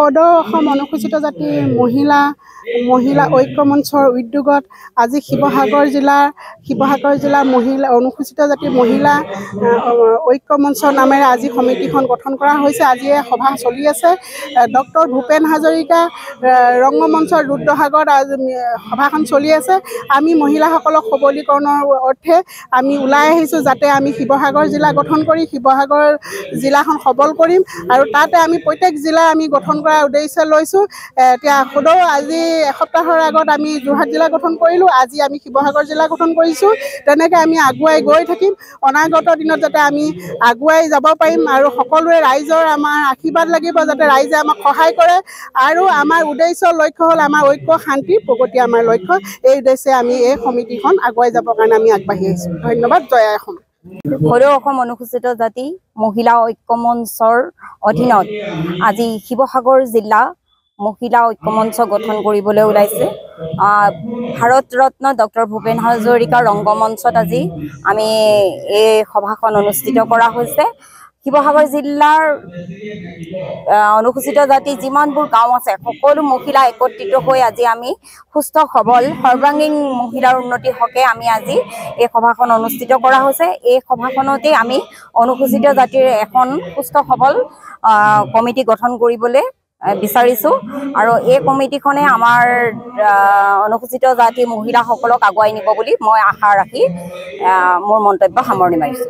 সদৌ অসম অনুসূচিত জাতি মহিলা ঐক্য মঞ্চৰ উদ্যোগত আজি শিৱসাগৰ জিলাৰ মহিলা অনুসূচিত জাতি মহিলা ঐক্য মঞ্চ নামেৰে আজি সমিতিখন গঠন কৰা হৈছে। আজি সভা চলি আছে। ডক্টৰ ভূপেন হাজৰিকা ৰংগমঞ্চৰ ৰুদ্ৰসাগৰত সভাখন চলি আছে। আমি মহিলাসকলক সবলীকৰণৰ অৰ্থে আমি ওলাই আহিছোঁ, যাতে আমি শিৱসাগৰ জিলা গঠন কৰি শিৱসাগৰ জিলাখন সবল কৰিম আৰু তাতে আমি প্ৰত্যেক জিলা আমি গঠন কৰাৰ উদ্দেশ্য লৈছোঁ। এতিয়া সদৌ আজি এসপ্তাহৰ আগত আমি যোৰহাট জিলা গঠন কৰিলোঁ, আজি আমি শিৱসাগৰ জিলা গঠন কৰিছোঁ। তেনেকৈ আমি আগুৱাই গৈ থাকিম। অনাগত দিনত যাতে আমি আগুৱাই যাব পাৰিম আৰু সকলোৱে ৰাইজৰ আমাৰ আশীৰ্বাদ লাগিব, যাতে ৰাইজে আমাক সহায় কৰে। আৰু আমাৰ উদ্দেশ্য লক্ষ্য হ'ল আমাৰ ঐক্য শান্তি প্ৰগতি আমাৰ লক্ষ্য। এই উদ্দেশ্যে আমি এই সমিতিখন আগুৱাই যাবৰ কাৰণে আমি আগবাঢ়ি আহিছোঁ। ধন্যবাদ। জয় আই অসম। সদৌ অসম অনুসূচিত জাতি মহিলা ঐক্য মঞ্চৰ অধীনত আজি শিৱসাগৰ জিলা মহিলা ঐক্য মঞ্চ গঠন কৰিবলৈ ওলাইছে। ভাৰত ৰত্ন ডক্টৰ ভূপেন হাজৰিকা ৰংগমঞ্চত আজি আমি এই সভাখন অনুষ্ঠিত কৰা হৈছে। শিৱসাগৰ জিলাৰ অনুসূচিত জাতি যিমানবোৰ গাঁও আছে সকলো মহিলা একত্ৰিত হৈ আজি আমি সুস্থ সবল সৰ্বাংগীন মহিলাৰ উন্নতিৰ হকে আমি আজি এই সভাখন অনুষ্ঠিত কৰা হৈছে। এই সভাখনতে আমি অনুসূচিত জাতিৰ এখন সুস্থ সবল কমিটি গঠন কৰিবলৈ বিচাৰিছোঁ আৰু এই কমিটিখনে আমাৰ অনুসূচিত জাতিৰ মহিলাসকলক আগুৱাই নিব বুলি মই আশা ৰাখি মোৰ মন্তব্য সামৰণি মাৰিছোঁ।